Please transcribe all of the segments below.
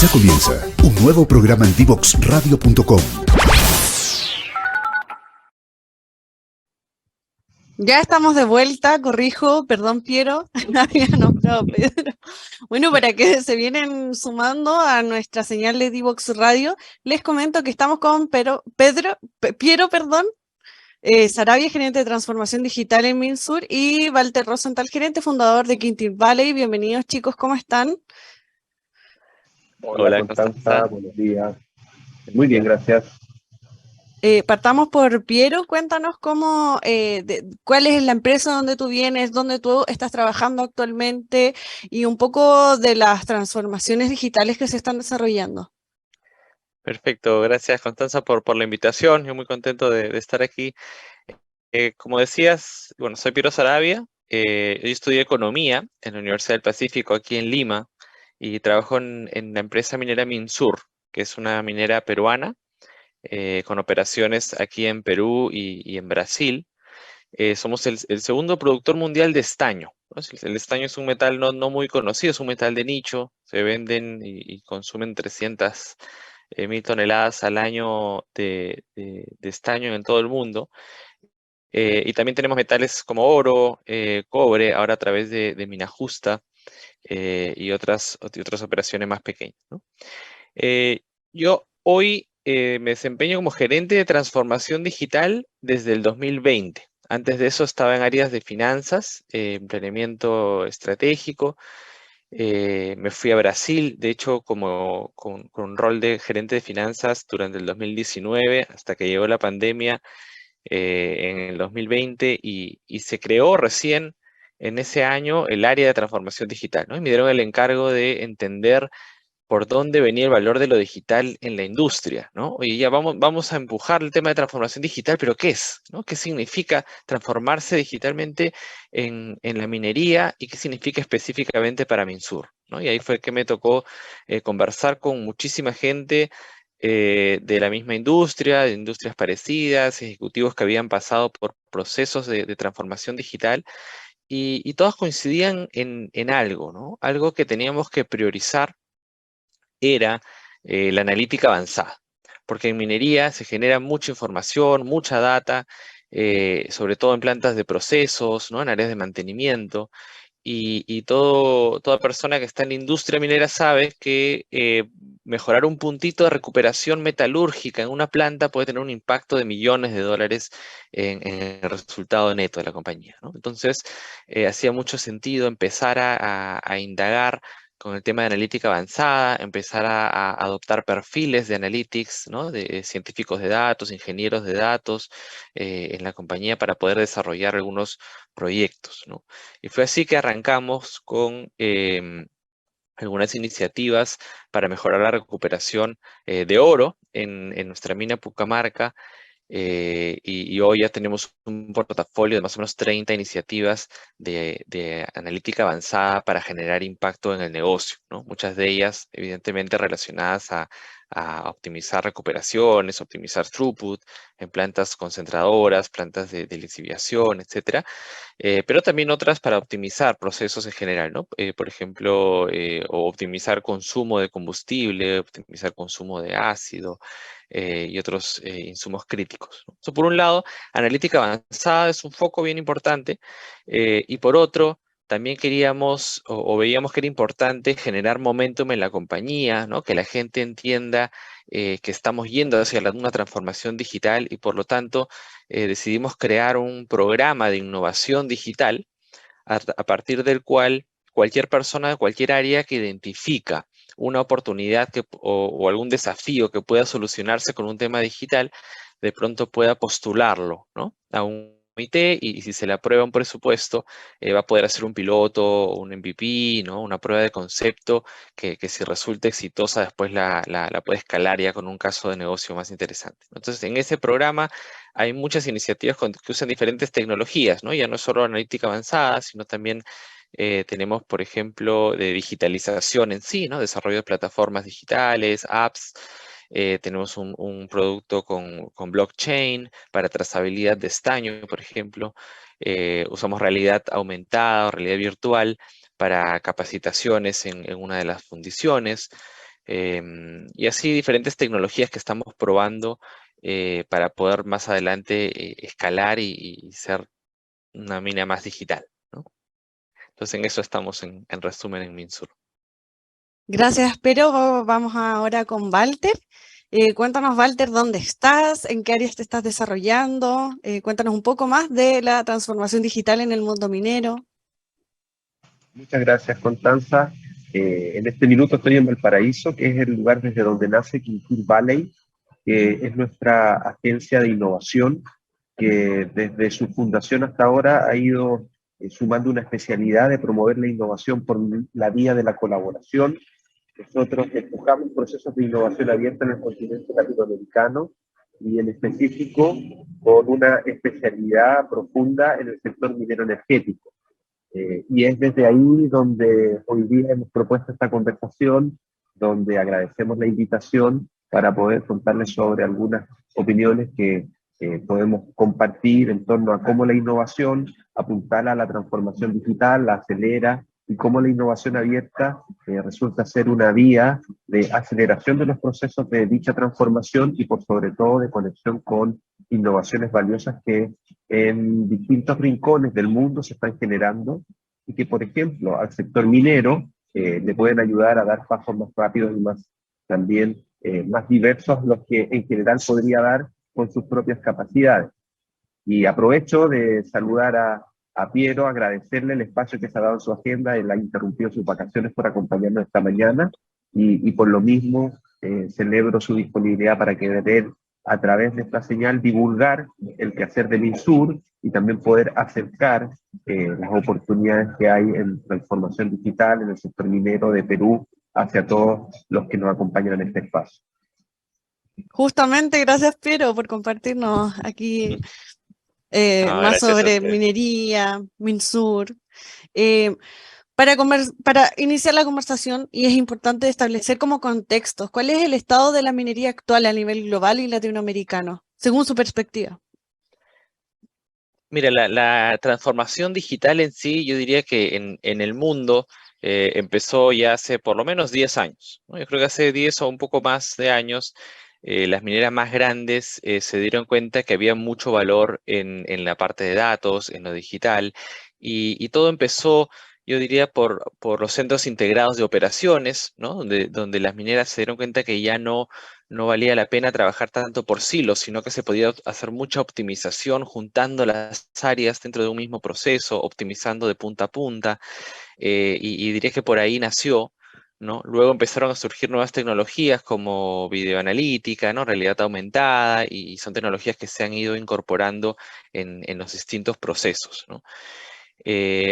Ya comienza un nuevo programa en divoxradio.com. Ya estamos de vuelta, corrijo, perdón Piero, había nombrado Pedro. Bueno, para que se vienen sumando a nuestra señal de Divox Radio, les comento que estamos con Piero, Sarabia, gerente de transformación digital en Minsur, y Walter Rosenthal, gerente fundador de Quintil Valley. Bienvenidos chicos, ¿cómo están? Hola Constanza, buenos días. Muy bien, gracias. Partamos por Piero, cuéntanos cuál es la empresa donde tú vienes, donde tú estás trabajando actualmente y un poco de las transformaciones digitales que se están desarrollando. Perfecto, gracias Constanza por la invitación, yo muy contento de estar aquí. Como decías, bueno, soy Piero Sarabia, yo estudié Economía en la Universidad del Pacífico aquí en Lima y trabajo en la empresa minera Minsur, que es una minera peruana con operaciones aquí en Perú y en Brasil. Somos el segundo productor mundial de estaño, ¿no? El estaño es un metal no muy conocido, es un metal de nicho, se venden y consumen 300.000 toneladas al año de estaño en todo el mundo. Y también tenemos metales como oro, cobre, ahora a través de Mina Justa y otras operaciones más pequeñas, ¿no? Yo hoy me desempeño como gerente de transformación digital desde el 2020. Antes de eso estaba en áreas de finanzas, planeamiento estratégico. Me fui a Brasil, de hecho, con un rol de gerente de finanzas durante el 2019, hasta que llegó la pandemia en el 2020 y se creó recién en ese año el área de transformación digital, ¿no? Y me dieron el encargo de entender por dónde venía el valor de lo digital en la industria, ¿no? Oye, ya vamos a empujar el tema de transformación digital, pero ¿qué es? ¿No? ¿Qué significa transformarse digitalmente en la minería y qué significa específicamente para Minsur? ¿No? Y ahí fue que me tocó conversar con muchísima gente de la misma industria, de industrias parecidas, ejecutivos que habían pasado por procesos de transformación digital y todos coincidían en algo, ¿no? Algo que teníamos que priorizar era la analítica avanzada, porque en minería se genera mucha información, mucha data, sobre todo en plantas de procesos, ¿no? En áreas de mantenimiento, y toda persona que está en la industria minera sabe que mejorar un puntito de recuperación metalúrgica en una planta puede tener un impacto de millones de dólares en el resultado neto de la compañía, ¿no? Entonces, hacía mucho sentido empezar a indagar con el tema de analítica avanzada, empezar a adoptar perfiles de analytics, ¿no? De científicos de datos, ingenieros de datos en la compañía para poder desarrollar algunos proyectos, ¿no? Y fue así que arrancamos con algunas iniciativas para mejorar la recuperación de oro en nuestra mina Pucamarca. Y hoy ya tenemos un portafolio de más o menos 30 iniciativas de analítica avanzada para generar impacto en el negocio, ¿no? Muchas de ellas, evidentemente, relacionadas a optimizar recuperaciones, optimizar throughput en plantas concentradoras, plantas de lixiviación, etcétera. Pero también otras para optimizar procesos en general, ¿no? Por ejemplo, o optimizar consumo de combustible, optimizar consumo de ácido y otros insumos críticos, ¿no? Por un lado, analítica avanzada es un foco bien importante y por otro, también queríamos o veíamos que era importante generar momentum en la compañía, ¿no? Que la gente entienda que estamos yendo hacia una transformación digital y por lo tanto decidimos crear un programa de innovación digital a partir del cual cualquier persona de cualquier área que identifica una oportunidad o algún desafío que pueda solucionarse con un tema digital, de pronto pueda postularlo, ¿no? A un comité y si se le aprueba un presupuesto, va a poder hacer un piloto o un MVP, ¿no? Una prueba de concepto que si resulta exitosa después la puede escalar ya con un caso de negocio más interesante. Entonces, en ese programa hay muchas iniciativas que usan diferentes tecnologías, ¿no? Ya no es solo analítica avanzada, sino también tenemos, por ejemplo, de digitalización en sí, ¿no? Desarrollo de plataformas digitales, apps. Tenemos un producto con blockchain para trazabilidad de estaño, por ejemplo. Usamos realidad aumentada o realidad virtual para capacitaciones en una de las fundiciones. y así diferentes tecnologías que estamos probando para poder más adelante escalar y ser una mina más digital, ¿no? Entonces en eso estamos en resumen en Minsur. Gracias, pero vamos ahora con Walter. Cuéntanos, Walter, dónde estás, en qué áreas te estás desarrollando. Cuéntanos un poco más de la transformación digital en el mundo minero. Muchas gracias, Constanza. En este minuto estoy en Valparaíso, que es el lugar desde donde nace Quinquil Valley, que es nuestra agencia de innovación, que desde su fundación hasta ahora ha ido sumando una especialidad de promover la innovación por la vía de la colaboración. Nosotros empujamos procesos de innovación abierta en el continente latinoamericano y en específico con una especialidad profunda en el sector minero energético. Y es desde ahí donde hoy día hemos propuesto esta conversación, donde agradecemos la invitación para poder contarles sobre algunas opiniones que podemos compartir en torno a cómo la innovación apuntala a la transformación digital, la acelera, y cómo la innovación abierta resulta ser una vía de aceleración de los procesos de dicha transformación y por sobre todo de conexión con innovaciones valiosas que en distintos rincones del mundo se están generando y que, por ejemplo, al sector minero le pueden ayudar a dar pasos más rápidos y más también más diversos los que en general podría dar con sus propias capacidades. Y aprovecho de saludar a Piero, agradecerle el espacio que se ha dado en su agenda, él ha interrumpido sus vacaciones por acompañarnos esta mañana y por lo mismo celebro su disponibilidad para que él, a través de esta señal, divulgar el quehacer de Minsur y también poder acercar las oportunidades que hay en transformación digital en el sector minero de Perú hacia todos los que nos acompañan en este espacio. Justamente, gracias, Piero, por compartirnos aquí más Gracias a sobre ustedes. minería, Minsur. Eh, para iniciar la conversación, y es importante establecer como contextos, ¿cuál es el estado de la minería actual a nivel global y latinoamericano, según su perspectiva? Mira, la transformación digital en sí, yo diría que en el mundo empezó ya hace por lo menos 10 años, ¿no? Yo creo que hace 10 o un poco más de años, las mineras más grandes se dieron cuenta que había mucho valor en la parte de datos, en lo digital, y todo empezó, yo diría, por los centros integrados de operaciones, ¿no? Donde las mineras se dieron cuenta que ya no valía la pena trabajar tanto por silos, sino que se podía hacer mucha optimización juntando las áreas dentro de un mismo proceso, optimizando de punta a punta, y diría que por ahí nació, ¿no? Luego empezaron a surgir nuevas tecnologías como videoanalítica, ¿no? Realidad aumentada, y son tecnologías que se han ido incorporando en los distintos procesos, ¿no?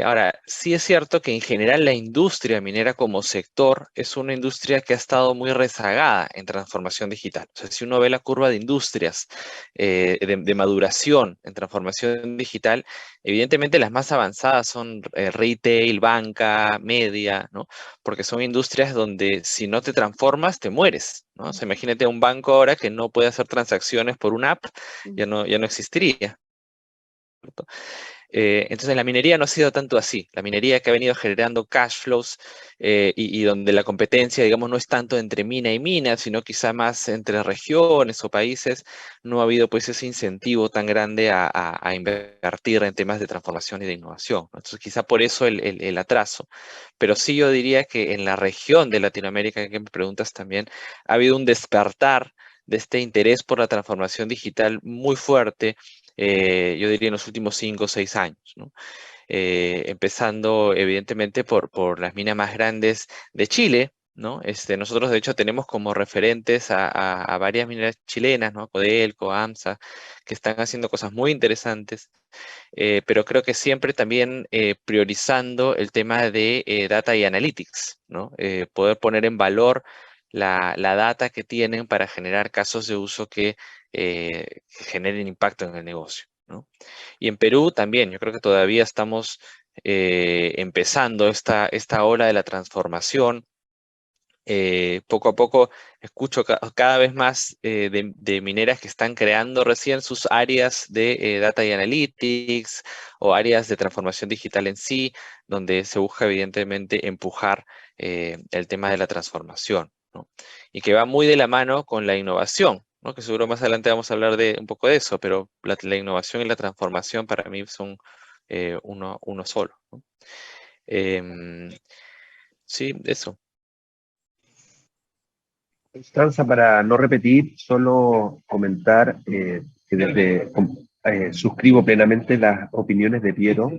Ahora, sí es cierto que en general la industria minera como sector es una industria que ha estado muy rezagada en transformación digital. O sea, si uno ve la curva de industrias de maduración en transformación digital, evidentemente las más avanzadas son retail, banca, media, ¿no? Porque son industrias donde si no te transformas, te mueres, ¿no? O sea, imagínate un banco ahora que no puede hacer transacciones por una app, ya no existiría, ¿cierto? Entonces la minería no ha sido tanto así. La minería que ha venido generando cash flows y donde la competencia, digamos, no es tanto entre mina y mina, sino quizá más entre regiones o países, no ha habido pues ese incentivo tan grande a invertir en temas de transformación y de innovación, ¿no? Entonces quizá por eso el atraso. Pero sí yo diría que en la región de Latinoamérica, que me preguntas también, ha habido un despertar de este interés por la transformación digital muy fuerte, yo diría en los últimos 5 o 6 años, ¿no? Empezando evidentemente por las minas más grandes de Chile, ¿no? Nosotros de hecho tenemos como referentes a varias mineras chilenas, ¿no? Codelco, AMSA, que están haciendo cosas muy interesantes, pero creo que siempre también priorizando el tema de data y analytics, ¿no? Poder poner en valor la data que tienen para generar casos de uso que generen impacto en el negocio, ¿no? Y en Perú también, yo creo que todavía estamos empezando esta ola de la transformación. Poco a poco escucho cada vez más de mineras que están creando recién sus áreas de Data y Analytics o áreas de transformación digital en sí, donde se busca evidentemente empujar el tema de la transformación, ¿no? Y que va muy de la mano con la innovación, ¿no? Que seguro más adelante vamos a hablar de un poco de eso, pero la innovación y la transformación para mí son uno solo, ¿no? Sí, eso. Constanza, para no repetir, solo comentar que suscribo plenamente las opiniones de Piero,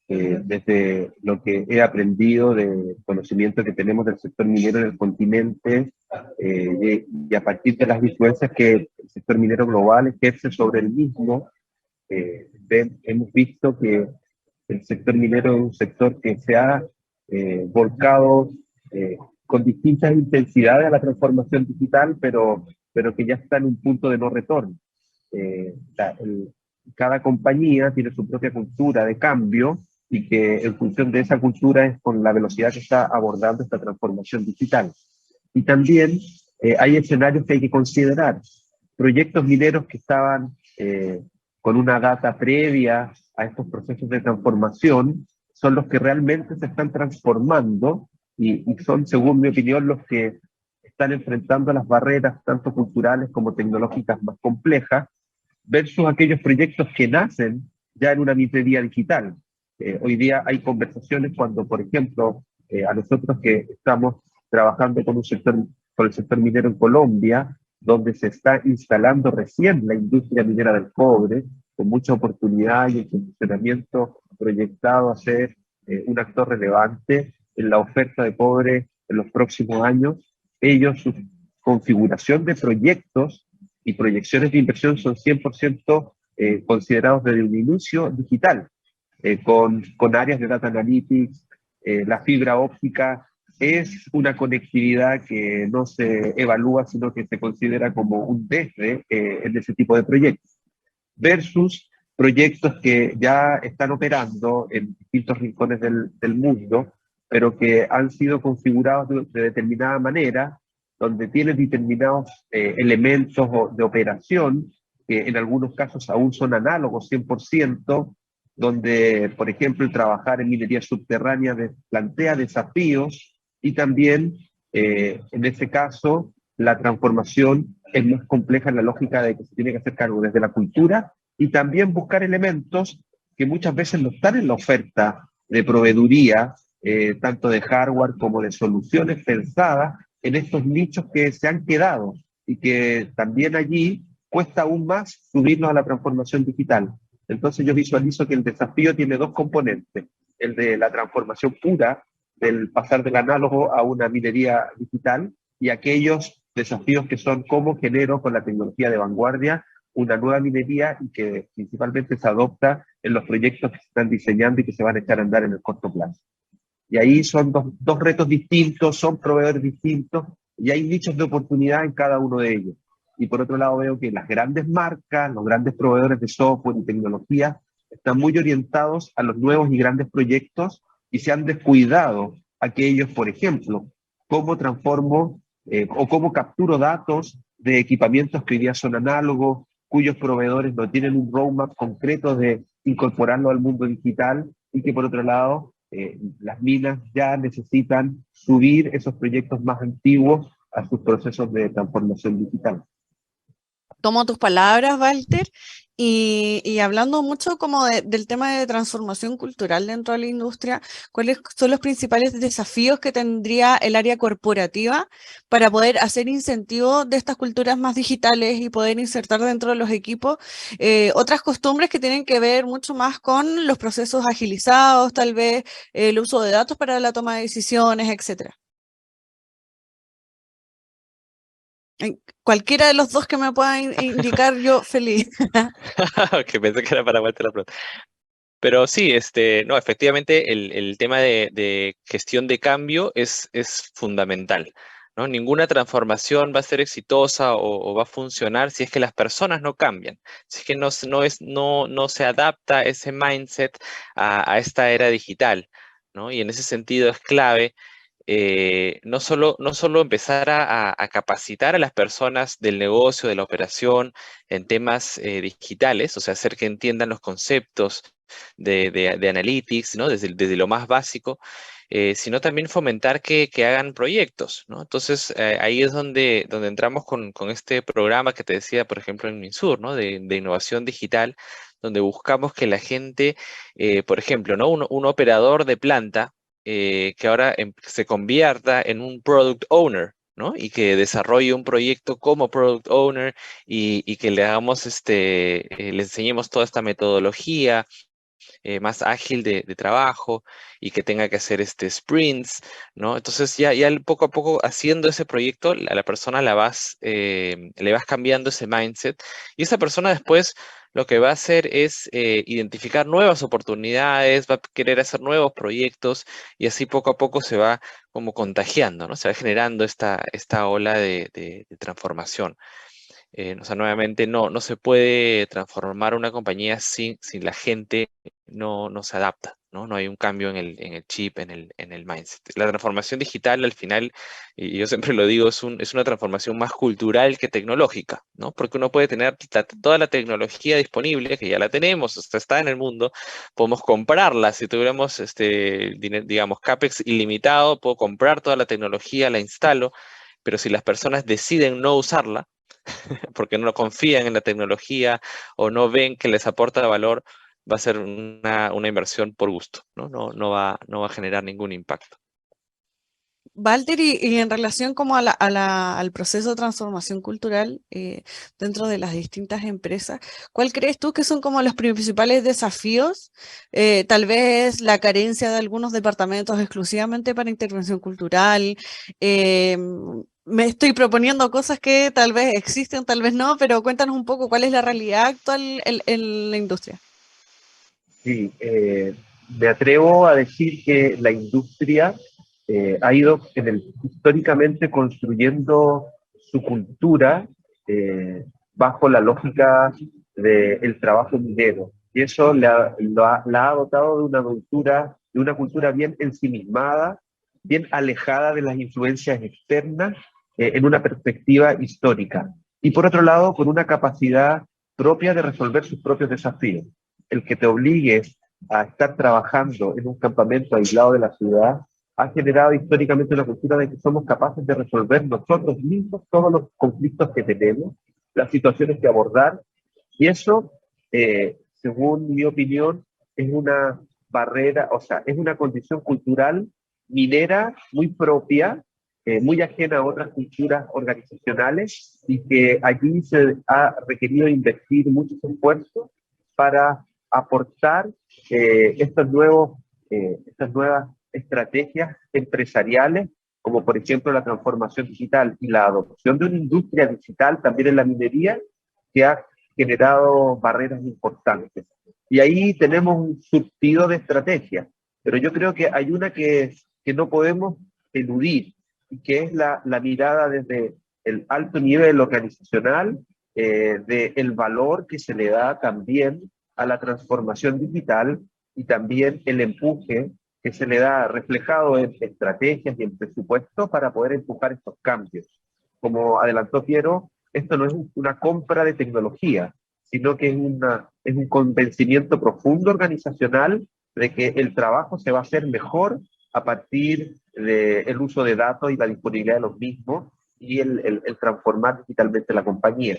desde lo que he aprendido de conocimiento que tenemos del sector minero en el continente, y a partir de las influencias que el sector minero global ejerce sobre el mismo, hemos visto que el sector minero es un sector que se ha volcado con distintas intensidades a la transformación digital, pero que ya está en un punto de no retorno. Cada compañía tiene su propia cultura de cambio y que en función de esa cultura es con la velocidad que está abordando esta transformación digital. Y también hay escenarios que hay que considerar. Proyectos mineros que estaban con una data previa a estos procesos de transformación son los que realmente se están transformando y son, según mi opinión, los que están enfrentando las barreras tanto culturales como tecnológicas más complejas, versus aquellos proyectos que nacen ya en una minería digital. Hoy día hay conversaciones cuando, por ejemplo, a nosotros que estamos trabajando con el sector minero en Colombia, donde se está instalando recién la industria minera del cobre, con mucha oportunidad y el funcionamiento proyectado a ser un actor relevante en la oferta de cobre en los próximos años. Ellos, su configuración de proyectos y proyecciones de inversión son 100% considerados desde un inicio digital, con áreas de data analytics. La fibra óptica es una conectividad que no se evalúa, sino que se considera como un desde en ese tipo de proyectos, versus proyectos que ya están operando en distintos rincones del mundo, pero que han sido configurados de determinada manera, donde tienen determinados elementos de operación, que en algunos casos aún son análogos 100%, donde, por ejemplo, el trabajar en minería subterránea plantea desafíos, y también, en ese caso, la transformación es más compleja en la lógica de que se tiene que hacer cargo desde la cultura y también buscar elementos que muchas veces no están en la oferta de proveeduría, tanto de hardware como de soluciones pensadas en estos nichos que se han quedado y que también allí cuesta aún más subirnos a la transformación digital. Entonces yo visualizo que el desafío tiene dos componentes: el de la transformación pura, del pasar del análogo a una minería digital, y aquellos desafíos que son cómo genero con la tecnología de vanguardia una nueva minería y que principalmente se adopta en los proyectos que se están diseñando y que se van a echar a andar en el corto plazo. Y ahí son dos retos distintos, son proveedores distintos, y hay nichos de oportunidad en cada uno de ellos. Y por otro lado veo que las grandes marcas, los grandes proveedores de software y tecnología están muy orientados a los nuevos y grandes proyectos y se han descuidado aquellos, por ejemplo, cómo transformo o cómo capturo datos de equipamientos que hoy día son análogos, cuyos proveedores no tienen un roadmap concreto de incorporarlo al mundo digital, y que por otro lado las minas ya necesitan subir esos proyectos más antiguos a sus procesos de transformación digital. Tomo tus palabras, Walter, y hablando mucho como del tema de transformación cultural dentro de la industria, ¿cuáles son los principales desafíos que tendría el área corporativa para poder hacer incentivo de estas culturas más digitales y poder insertar dentro de los equipos otras costumbres que tienen que ver mucho más con los procesos agilizados, tal vez el uso de datos para la toma de decisiones, etcétera? Cualquiera de los dos que me pueda indicar, yo feliz. Que pensé que era para Walter la pregunta. Pero sí, no, efectivamente el tema de gestión de cambio es fundamental, ¿no? Ninguna transformación va a ser exitosa o va a funcionar si es que las personas no cambian, si es que no se adapta ese mindset a esta era digital, ¿no? Y en ese sentido es clave no solo empezar a capacitar a las personas del negocio, de la operación, en temas digitales, o sea, hacer que entiendan los conceptos de analytics, ¿no? Desde lo más básico, sino también fomentar que hagan proyectos, ¿no? Entonces, ahí es donde entramos con este programa que te decía, por ejemplo, en MinSur, ¿no? De innovación digital, donde buscamos que la gente, por ejemplo, ¿no? Un operador de planta que ahora se convierta en un product owner, ¿no? Y que desarrolle un proyecto como product owner y que le hagamos le enseñemos toda esta metodología más ágil de trabajo y que tenga que hacer sprints, ¿no? Entonces ya poco a poco haciendo ese proyecto, a la persona le vas cambiando ese mindset y esa persona después lo que va a hacer es identificar nuevas oportunidades, va a querer hacer nuevos proyectos y así poco a poco se va como contagiando, ¿no? Se va generando esta ola de transformación. O sea, nuevamente no se puede transformar una compañía sin la gente no se adapta, ¿no? No hay un cambio en el chip, en el mindset. La transformación digital al final, y yo siempre lo digo, es una transformación más cultural que tecnológica, ¿no? Porque uno puede tener toda la tecnología disponible, que ya la tenemos, está en el mundo, podemos comprarla. Si tuviéramos, digamos, CAPEX ilimitado, puedo comprar toda la tecnología, la instalo, pero si las personas deciden no usarla, porque no confían en la tecnología o no ven que les aporta valor, va a ser una inversión por gusto, ¿no? No va a generar ningún impacto. Walter, y en relación como al proceso de transformación cultural dentro de las distintas empresas, ¿cuál crees tú que son como los principales desafíos? Tal vez la carencia de algunos departamentos exclusivamente para intervención cultural. Me estoy proponiendo cosas que tal vez existen, tal vez no, pero cuéntanos un poco cuál es la realidad actual en la industria. Sí, me atrevo a decir que la industria ha ido históricamente construyendo su cultura bajo la lógica del trabajo minero. Y eso la ha dotado de una cultura bien ensimismada, bien alejada de las influencias externas en una perspectiva histórica. Y por otro lado, con una capacidad propia de resolver sus propios desafíos. El que te obligues a estar trabajando en un campamento aislado de la ciudad ha generado históricamente una cultura de que somos capaces de resolver nosotros mismos todos los conflictos que tenemos, las situaciones que abordar, y eso, según mi opinión, es una barrera, o sea, es una condición cultural minera muy propia, muy ajena a otras culturas organizacionales, y que allí se ha requerido invertir muchos esfuerzos para aportar estas nuevas estrategias empresariales, como por ejemplo la transformación digital y la adopción de una industria digital también en la minería, que ha generado barreras importantes. Y ahí tenemos un surtido de estrategias, pero yo creo que hay una que no podemos eludir, y que es la mirada desde el alto nivel organizacional, del valor que se le da también a la transformación digital y también el empuje que se le da reflejado en estrategias y en presupuesto para poder empujar estos cambios. Como adelantó Piero, esto no es una compra de tecnología, sino que es un convencimiento profundo organizacional de que el trabajo se va a hacer mejor a partir del uso de datos y la disponibilidad de los mismos y el transformar digitalmente la compañía.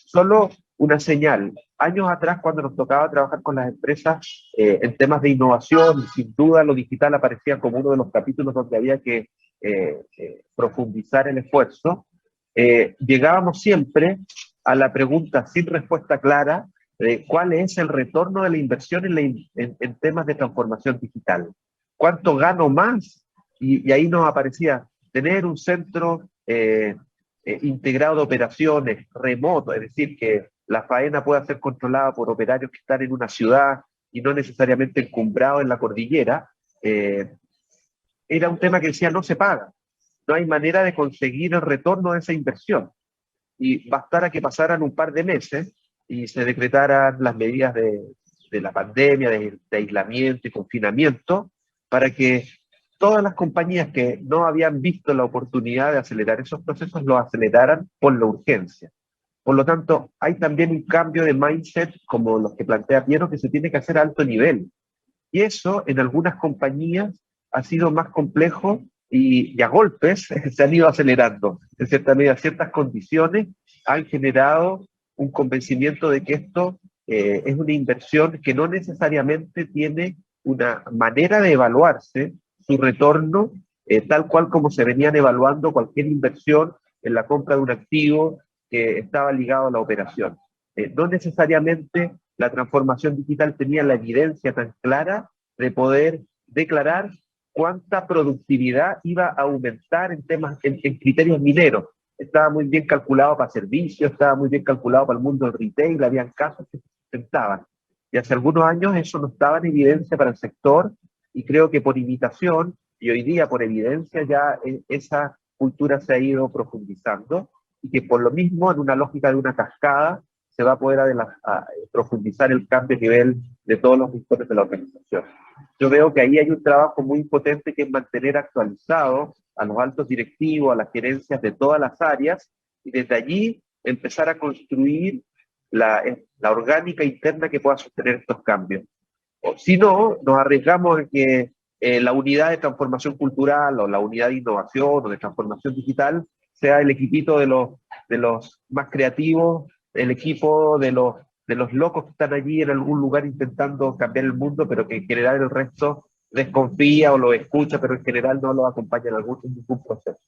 Solo una señal. Años atrás, cuando nos tocaba trabajar con las empresas en temas de innovación, sin duda lo digital aparecía como uno de los capítulos donde había que profundizar el esfuerzo. Llegábamos siempre a la pregunta sin respuesta clara de cuál es el retorno de la inversión en temas de transformación digital. ¿Cuánto gano más? Y ahí nos aparecía tener un centro integrado de operaciones remoto, es decir, que la faena pueda ser controlada por operarios que están en una ciudad y no necesariamente encumbrados en la cordillera, era un tema que decía no se paga, no hay manera de conseguir el retorno de esa inversión. Y bastara que pasaran un par de meses y se decretaran las medidas de la pandemia, de aislamiento y confinamiento, para que todas las compañías que no habían visto la oportunidad de acelerar esos procesos lo aceleraran por la urgencia. Por lo tanto, hay también un cambio de mindset, como los que plantea Piero, que se tiene que hacer a alto nivel. Y eso, en algunas compañías, ha sido más complejo y a golpes se han ido acelerando. En cierta medida, ciertas condiciones han generado un convencimiento de que esto es una inversión que no necesariamente tiene una manera de evaluarse su retorno tal cual como se venían evaluando cualquier inversión en la compra de un activo que estaba ligado a la operación. No necesariamente la transformación digital tenía la evidencia tan clara de poder declarar cuánta productividad iba a aumentar en criterios mineros. Estaba muy bien calculado para servicios, estaba muy bien calculado para el mundo del retail, habían casos que se sustentaban. Y hace algunos años eso no estaba en evidencia para el sector, y creo que por imitación, y hoy día por evidencia, ya esa cultura se ha ido profundizando, y que por lo mismo, en una lógica de una cascada, se va a poder profundizar el cambio a nivel de todos los sectores de la organización. Yo veo que ahí hay un trabajo muy potente que es mantener actualizado a los altos directivos, a las gerencias de todas las áreas, y desde allí empezar a construir la orgánica interna que pueda sostener estos cambios. O, si no, nos arriesgamos a que la unidad de transformación cultural o la unidad de innovación o de transformación digital sea el equipito de los más creativos, el equipo de los locos que están allí en algún lugar intentando cambiar el mundo, pero que en general el resto desconfía o lo escucha, pero en general no lo acompaña en ningún proceso.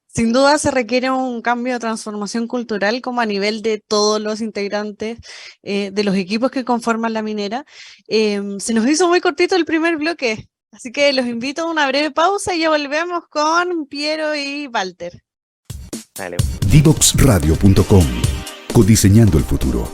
Sin duda se requiere un cambio de transformación cultural como a nivel de todos los integrantes de los equipos que conforman la minera. Se nos hizo muy cortito el primer bloque, así que los invito a una breve pausa y ya volvemos con Piero y Walter. Dale. Divoxradio.com. Codiseñando el futuro.